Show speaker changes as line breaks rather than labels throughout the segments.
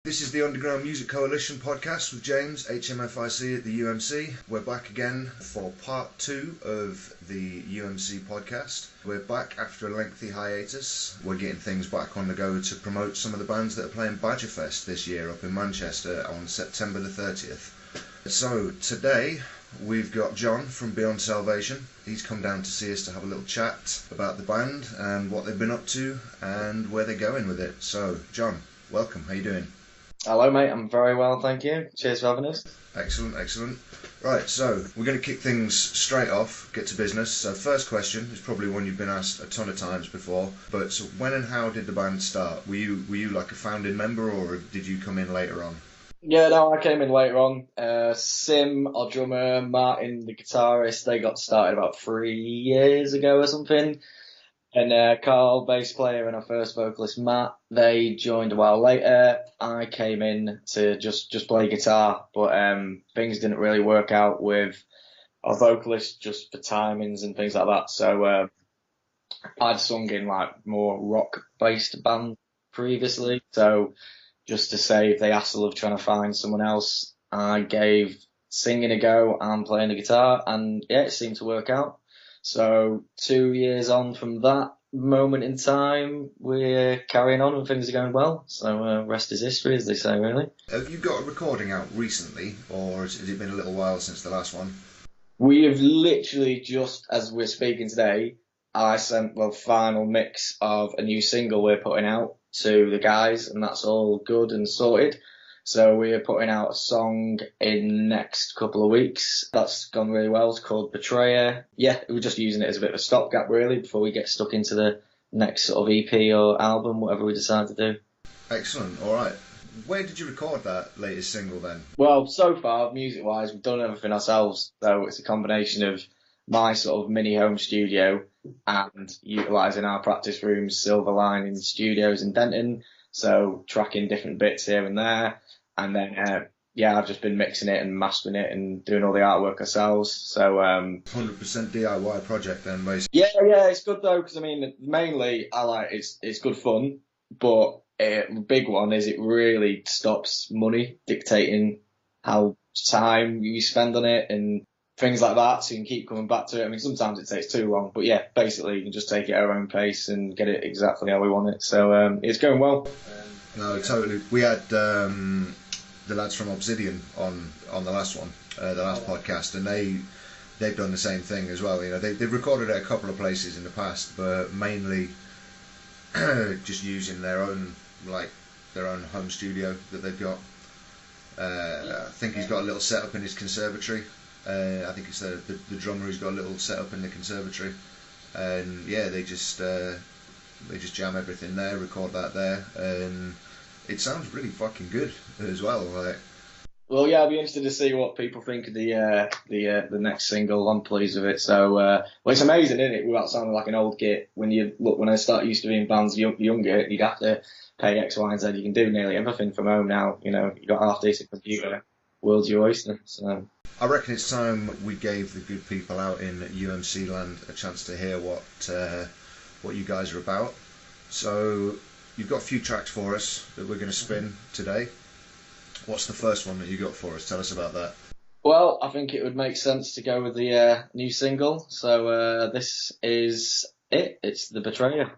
This is the Underground Music Coalition podcast with James, HMFIC at the UMC. We're back again for part 2 of the UMC podcast. We're back after a lengthy hiatus. We're getting things back on the go to promote some of the bands that are playing Badgerfest this year up in Manchester on September the 30th. So today we've got Jon from Beyond Salvation. He's come down to see us to have a little chat about the band and what they've been up to and where they're going with it. So Jon, welcome. How you doing?
Hello mate, I'm very well, thank you. Cheers for having us.
Excellent. Right, so we're going to kick things straight off, get to business. So first question is probably one you've been asked a ton of times before, but so when and how did the band start? Were you like a founding member or did you come in later on?
Yeah, no, I came in later on. Sim, our drummer, Martin, the guitarist, they got started about 3 years ago or something. And Carl, bass player, and our first vocalist, Matt, they joined a while later. I came in to just play guitar, but things didn't really work out with our vocalist just for timings and things like that. So I'd sung in like more rock-based band previously. So just to save the hassle of trying to find someone else, I gave singing a go and playing the guitar, and yeah, it seemed to work out. So 2 years on from that moment in time, we're carrying on and things are going well. So rest is history, as they say, really.
Have you got a recording out recently, or has it been a little while since the last one?
We have literally just, as we're speaking today, I sent the final mix of a new single we're putting out to the guys, and that's all good and sorted. So we're putting out a song in the next couple of weeks. That's gone really well. It's called Betrayer. Yeah, we're just using it as a bit of a stopgap, really, before we get stuck into the next sort of EP or album, whatever we decide to do.
Excellent. All right. Where did you record that latest single then?
Well, so far, music-wise, we've done everything ourselves. So it's a combination of my sort of mini home studio and utilising our practice rooms, Silver Lining Studios in Denton. So tracking different bits here and there. And then, I've just been mixing it and mastering it and doing all the artwork ourselves. So
100% DIY project then, basically.
Yeah, it's good though, because I mean, mainly I like it's good fun, but the big one is it really stops money dictating how time you spend on it and things like that. So you can keep coming back to it. I mean, sometimes it takes too long, but yeah, basically you can just take it at our own pace and get it exactly how we want it. So it's going well.
No, totally. We had the lads from Obsidian on the last one, the last podcast, and they've done the same thing as well. You know, they've recorded at a couple of places in the past, but mainly just using their own home studio that they've got. I think he's got a little setup in his conservatory. I think it's the drummer who's got a little setup in the conservatory, and yeah, they just jam everything there, record that there, and it sounds really fucking good as well. Like,
well, yeah, I'll be interested to see what people think of the next single. I'm pleased with it. So, well, it's amazing, isn't it? Without sounding like an old git. When I used to be in bands younger, you'd have to pay X, Y, and Z. You can do nearly everything from home now. You know, you got a half decent computer. World's your oyster. So
I reckon it's time we gave the good people out in UMC land a chance to hear what you guys are about. So you've got a few tracks for us that we're going to spin today. What's the first one that you got for us? Tell us about that.
Well, I think it would make sense to go with the new single. So this is it. It's The Betrayer.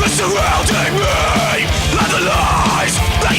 Surrounding me, and the lies that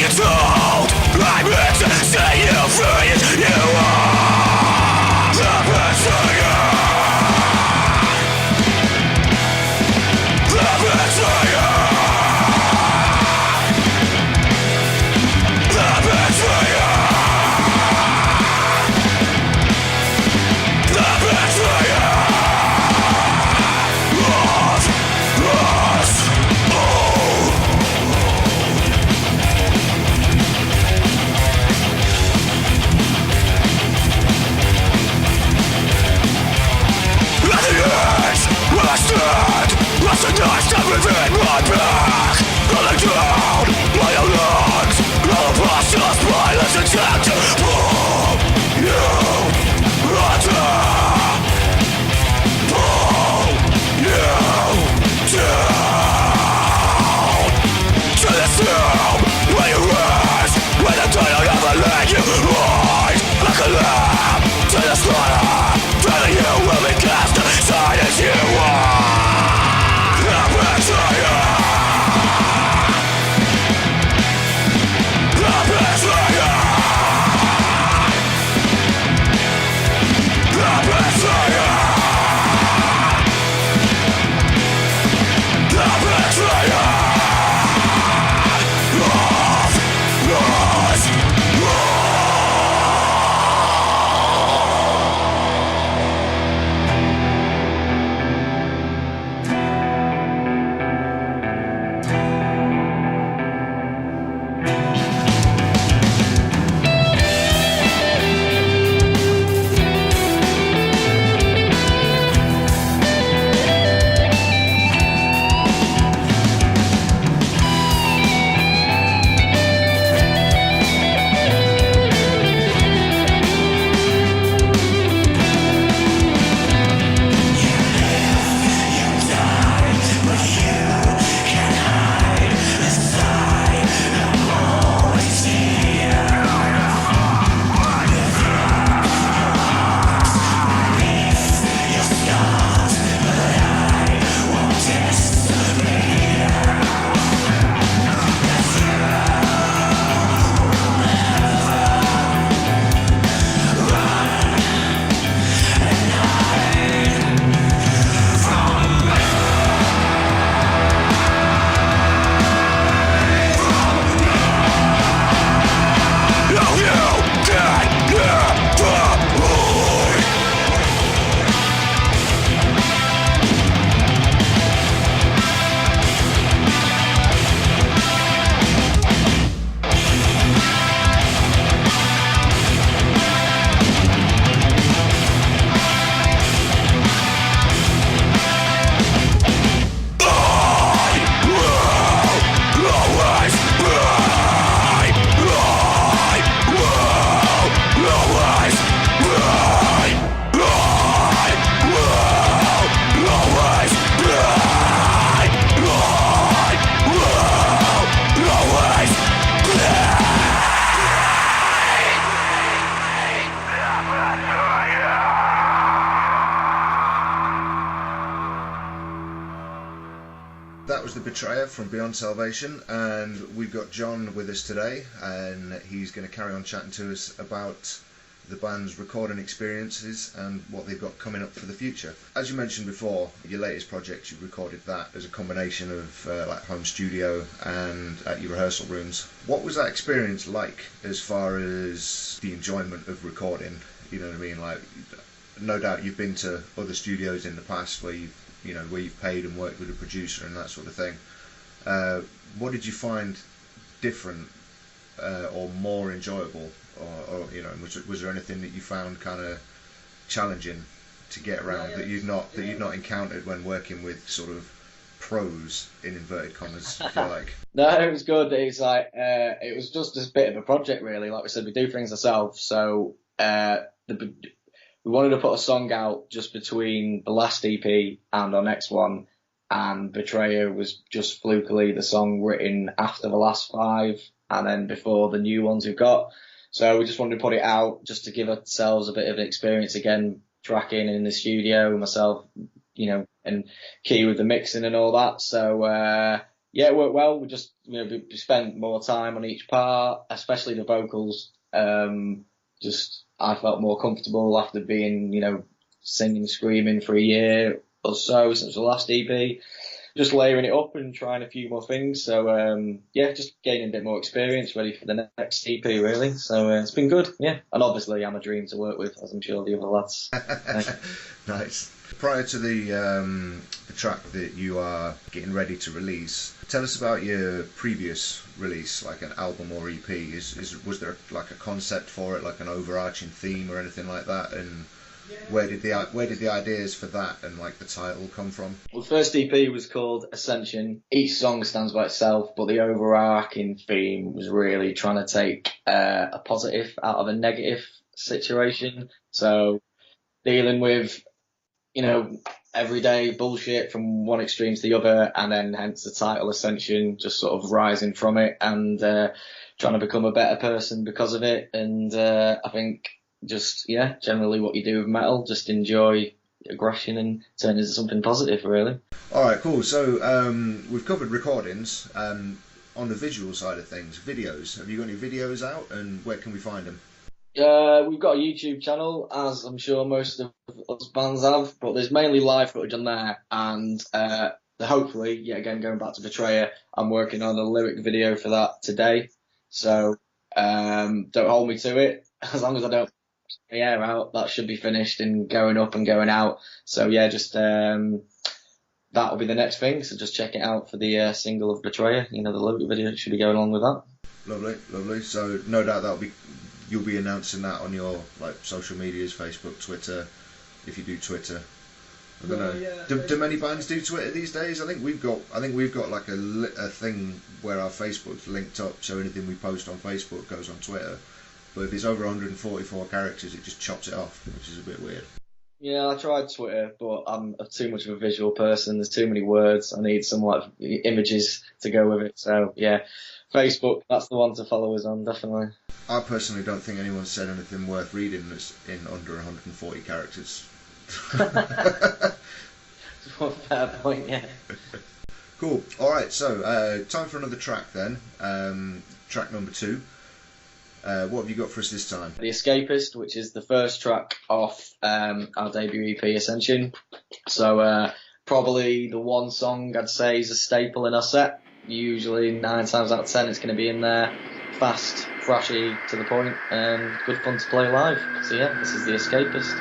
That was The Betrayer from Beyond Salvation, and we've got Jon with us today, and he's going to carry on chatting to us about the band's recording experiences and what they've got coming up for the future. As you mentioned before, your latest project, you recorded that as a combination of like home studio and at your rehearsal rooms. What was that experience like as far as the enjoyment of recording? You know what I mean? Like, no doubt you've been to other studios in the past where you've paid and worked with a producer and that sort of thing. What did you find different or more enjoyable, or was there anything that you found kind of challenging to get around that you'd not encountered when working with sort of pros in inverted commas, if you like?
No, it was good. It's like it was just a bit of a project, really. Like we said, we do things ourselves, so we wanted to put a song out just between the last EP and our next one, and Betrayer was just flukily the song written after the last 5 and then before the new ones we've got. So we just wanted to put it out just to give ourselves a bit of an experience again, tracking in the studio, myself, and Key with the mixing and all that. So it worked well. We just we spent more time on each part, especially the vocals. I felt more comfortable after being, singing, screaming for a year or so since the last EP. Just layering it up and trying a few more things. So, just gaining a bit more experience, ready for the next EP, really. So, it's been good, yeah. And obviously, I'm a dream to work with, as I'm sure the other lads.
Nice. Prior to the track that you are getting ready to release, tell us about your previous release, like an album or EP. Was there like a concept for it, like an overarching theme or anything like that? And Where did the ideas for that and like the title come from?
Well, the first EP was called Ascension. Each song stands by itself, but the overarching theme was really trying to take a positive out of a negative situation. So dealing with, everyday bullshit from one extreme to the other, and then hence the title Ascension, just sort of rising from it and trying to become a better person because of it. And I think generally what you do with metal, just enjoy aggression and turn it into something positive, really.
All right, cool. So we've covered recordings. On the visual side of things, videos. Have you got any videos out, and where can we find them?
We've got a YouTube channel, as I'm sure most of us bands have, but there's mainly live footage on there, and hopefully, again, going back to Betrayer, I'm working on a lyric video for that today, so don't hold me to it. As long as I don't put the air out, that should be finished and going up and going out. So just that will be the next thing, so just check it out for the single of Betrayer. The lyric video should be going along with that.
Lovely. So no doubt you'll be announcing that on your social medias, Facebook, Twitter, if you do Twitter. I don't know. Yeah. Do many bands do Twitter these days? I think we've got like a thing where our Facebook's linked up, so anything we post on Facebook goes on Twitter. But if it's over 144 characters, it just chops it off, which is a bit weird.
Yeah, I tried Twitter, but I'm too much of a visual person. There's too many words. I need some images to go with it. So Facebook, that's the one to follow us on, definitely.
I personally don't think anyone's said anything worth reading that's in under 140 characters.
Fair point, yeah.
Cool. All right, so time for another track then. Track number 2. What have you got for us this time?
The Escapist, which is the first track off our debut EP, Ascension. So probably the one song I'd say is a staple in our set. Usually 9 times out of 10 it's going to be in there. Fast, thrashy, to the point, and good fun to play live. So this is The Escapist.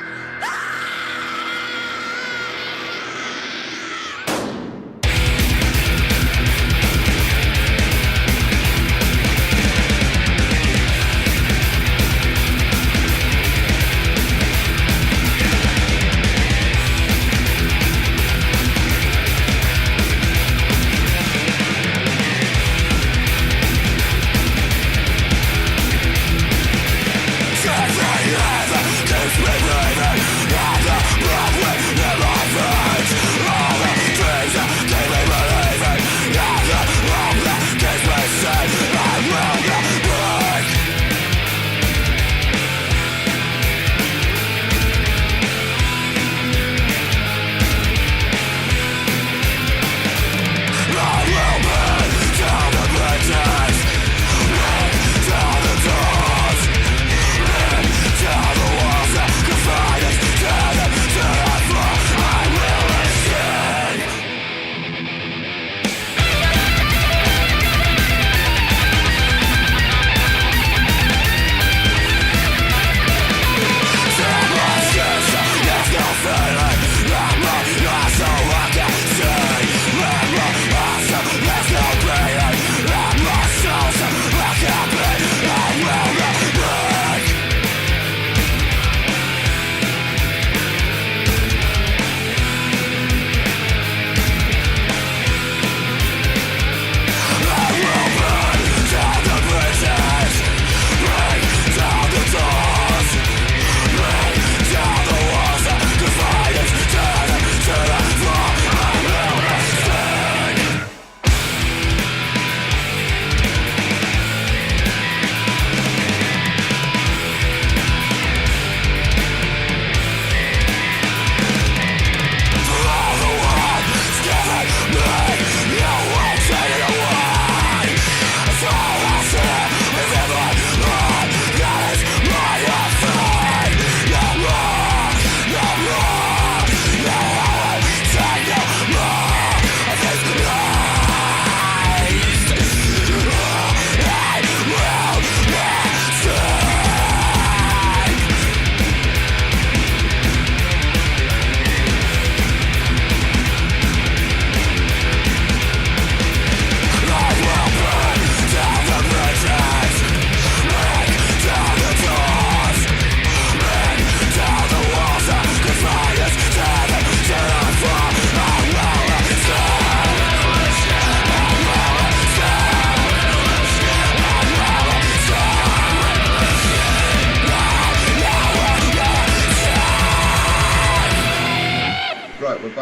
This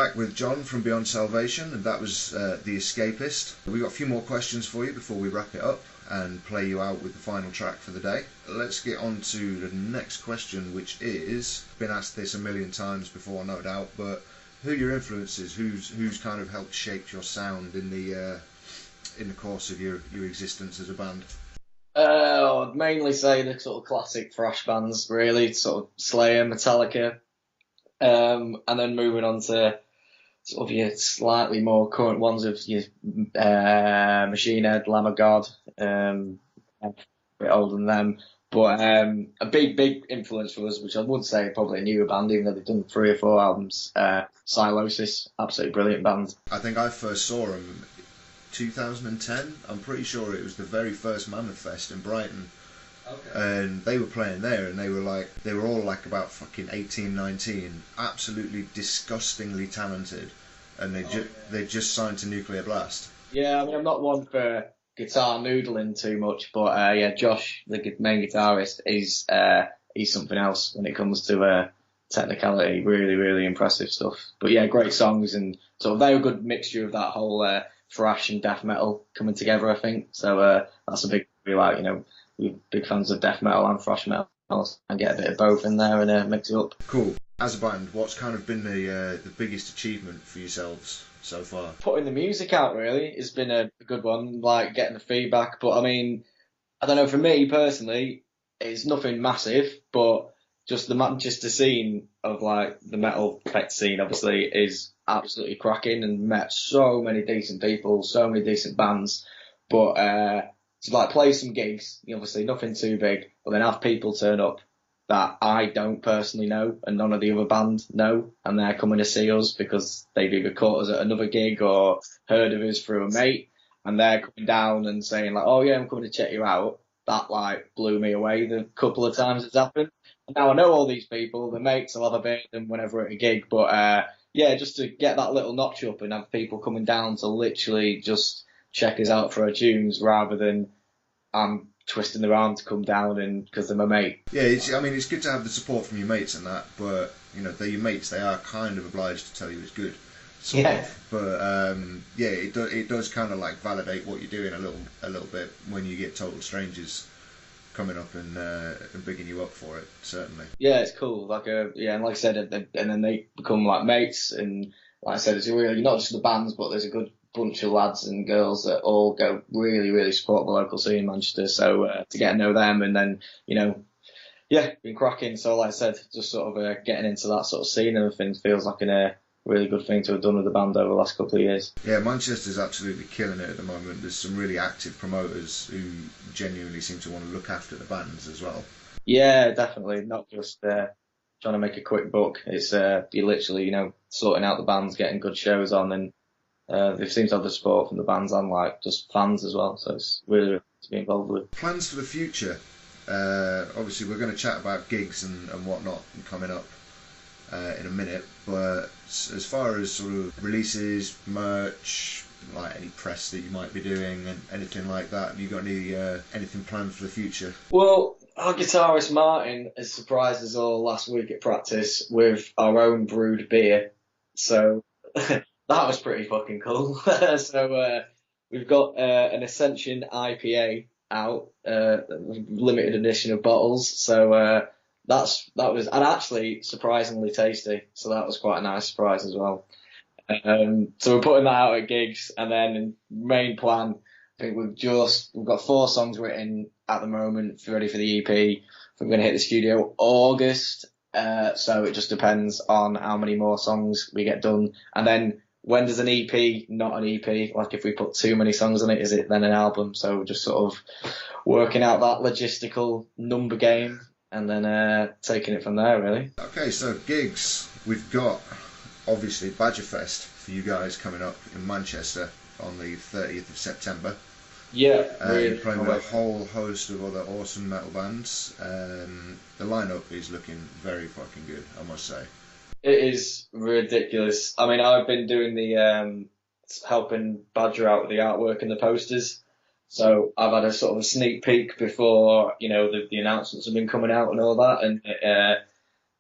back with Jon from Beyond Salvation, and that was The Escapist. We've got a few more questions for you before we wrap it up and play you out with the final track for the day. Let's get on to the next question, which is, been asked this a million times before, no doubt, but who are your influences? Who's kind of helped shape your sound in the course of your existence as a band?
I'd mainly say the sort of classic thrash bands, really, sort of Slayer, Metallica, and then moving on to sort of your slightly more current ones of your Machine Head, Lamb of God, a bit older than them. But a big influence for us, which I would say probably a newer band, even though they've done 3 or 4 albums, Silosis, absolutely brilliant band.
I think I first saw them 2010. I'm pretty sure it was the very first Mammoth Fest in Brighton. Okay. And they were playing there, and they were all like about fucking 18, 19, absolutely disgustingly talented, and they just signed to Nuclear Blast.
Yeah, I mean, I'm not one for guitar noodling too much, but yeah, Josh, the main guitarist, he's something else when it comes to technicality. Really impressive stuff. But yeah, great songs, and sort of they're a good mixture of that whole thrash and death metal coming together, I think. So that's a big, we like, we're big fans of death metal and thrash metal, and get a bit of both in there and mix it up.
Cool. As a band, what's kind of been the biggest achievement for yourselves so far?
Putting the music out, really, has been a good one, like getting the feedback. But I mean, I don't know, for me personally, it's nothing massive, but just the Manchester scene of like the metal effect scene, obviously, is absolutely cracking, and met so many decent people, so many decent bands. But to like play some gigs, obviously nothing too big, but then have people turn up that I don't personally know and none of the other bands know, and they're coming to see us because they've either caught us at another gig or heard of us through a mate, and they're coming down and saying like, oh yeah, I'm coming to check you out. That like blew me away the couple of times it's happened. And now I know all these people, the mates, I'll have a bit of them whenever at a gig, but yeah, just to get that little notch up and have people coming down to literally just check us out for our tunes rather than I'm twisting their arm to come down and because they're my mate.
Yeah, it's good to have the support from your mates and that, but they're your mates. They are kind of obliged to tell you it's good.
Yeah.
But yeah, it does kind of like validate what you're doing a little bit when you get total strangers coming up and bigging you up for it. Certainly.
Yeah, it's cool. And like I said, and then they become like mates, and like I said, it's really not just the bands, but there's a good bunch of lads and girls that all go really support the local scene in Manchester. So to get to know them, and then yeah, been cracking. So like I said, just sort of getting into that sort of scene and everything feels like a really good thing to have done with the band over the last couple of years.
Yeah, Manchester's absolutely killing it at the moment. There's some really active promoters who genuinely seem to want to look after the bands as well.
Yeah, definitely. Not just trying to make a quick buck. It's you're literally sorting out the bands, getting good shows on, and they seem to have the support from the bands and like just fans as well. So it's really to be involved with.
Plans for the future. Obviously, we're going to chat about gigs and whatnot coming up in a minute, but as far as sort of releases, merch, like any press that you might be doing and anything like that, have you got anything planned for the future?
Well, our guitarist Martin has surprised us all last week at practice with our own brewed beer, so that was pretty fucking cool. So we've got an Ascension IPA out, limited edition of bottles, so that was, and actually surprisingly tasty, so that was quite a nice surprise as well. So we're putting that out at gigs, and then main plan, I think we've got 4 songs written at the moment, ready for the EP. We're going to hit the studio August, so it just depends on how many more songs we get done, and then when does an EP not an EP? Like if we put too many songs on it, is it then an album? So we're just sort of working out that logistical number game, and then taking it from there, really. Okay,
so gigs. We've got, obviously, Badgerfest for you guys coming up in Manchester on the 30th of September.
Yeah,
really. You're playing with a whole host of other awesome metal bands. The lineup is looking very fucking good, I must say.
It is ridiculous. I mean, I've been doing the helping Badger out with the artwork and the posters. So I've had a sort of a sneak peek before, the announcements have been coming out and all that, and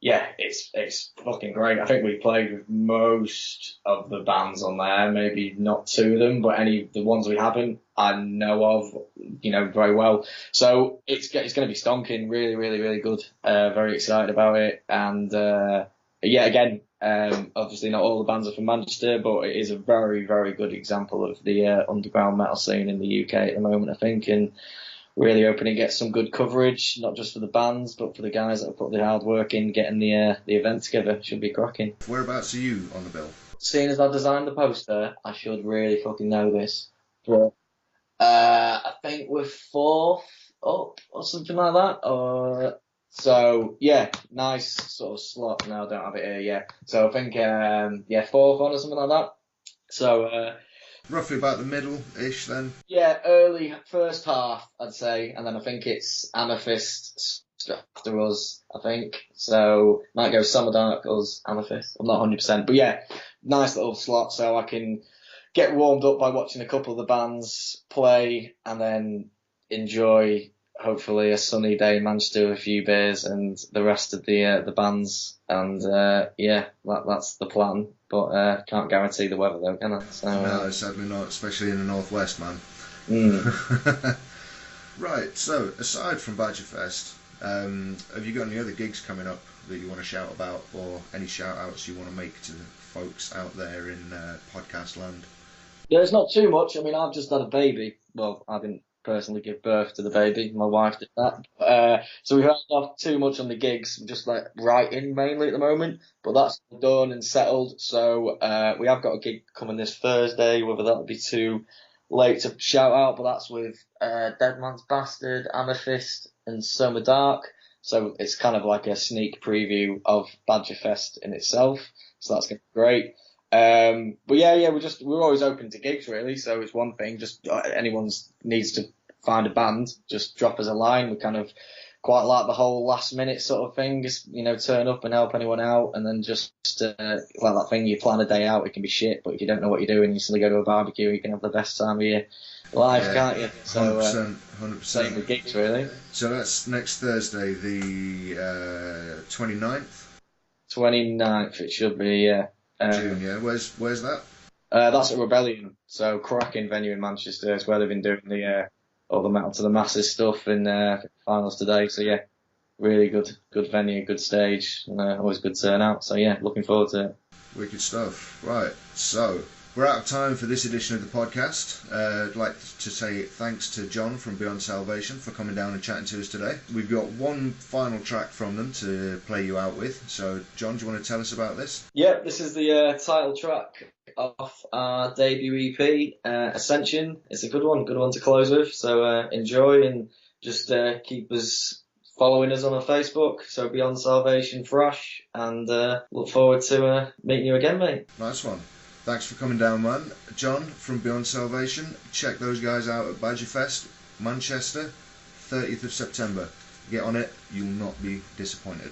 yeah, it's fucking great. I think we played with most of the bands on there, maybe not two of them, but the ones we haven't, I know of, very well. So it's going to be stonking, really, really, really good. Very excited about it, and yeah, again, obviously not all the bands are from Manchester, but it is a very, very good example of the underground metal scene in the UK at the moment, I think, and really hoping to get some good coverage, not just for the bands, but for the guys that have put the hard work in getting the event together. Should be cracking.
Whereabouts are you on the bill?
Seeing as I designed the poster, I should really fucking know this. But I think we're fourth up or something like that. So yeah, nice sort of slot. No, I don't have it here yet. So I think fourth on or something like that. So
roughly about the middle-ish then?
Yeah, early first half, I'd say, and then I think it's Amethyst after us, I think. So might go Summer Dark, us, Amethyst. I'm not 100%, but yeah, nice little slot, so I can get warmed up by watching a couple of the bands play, and then enjoy hopefully a sunny day in Manchester with a few beers and the rest of the bands, and that's the plan. But can't guarantee the weather though, can I? So,
no, sadly not, especially in the northwest, man. Right, so aside from Badgerfest, have you got any other gigs coming up that you want to shout about, or any shout outs you want to make to folks out there in podcast land?
Yeah, it's not too much. I mean, I've just had a baby. Well, I didn't personally give birth to the baby. My wife did that. So we haven't got too much on the gigs. We're just like writing mainly at the moment, but that's done and settled. So we have got a gig coming this Thursday. Whether that'll be too late to shout out, but that's with Dead Man's Bastard, Amethyst, and Summer Dark. So it's kind of like a sneak preview of Badgerfest in itself. So that's going to be great. But yeah, we're always open to gigs really. So it's one thing, just anyone needs to find a band, just drop us a line. We kind of quite like the whole last minute sort of thing, just, turn up and help anyone out, and then just like that thing, you plan a day out, it can be shit, but if you don't know what you're doing, you suddenly go to a barbecue, you can have the best time of your life, can't you? So
100%.
Same with gigs really.
So that's next Thursday, the 29th?
29th it should be, yeah.
June, yeah. Where's that?
That's at Rebellion, so cracking venue in Manchester. It's where they've been doing all the Metal to the Masses stuff in finals today. So yeah, really good venue, good stage, and always good turnout. So yeah, looking forward to it.
Wicked stuff. Right, so we're out of time for this edition of the podcast. I'd like to say thanks to Jon from Beyond Salvation for coming down and chatting to us today. We've got one final track from them to play you out with. So, Jon, do you want to tell us about this?
Yeah, this is the title track off our debut EP, Ascension. It's a good one to close with. So enjoy, and just keep us following us on our Facebook. So Beyond Salvation Thrash, and look forward to meeting you again, mate.
Nice one. Thanks for coming down, man. Jon from Beyond Salvation. Check those guys out at Badgerfest, Manchester, 30th of September. Get on it, you'll not be disappointed.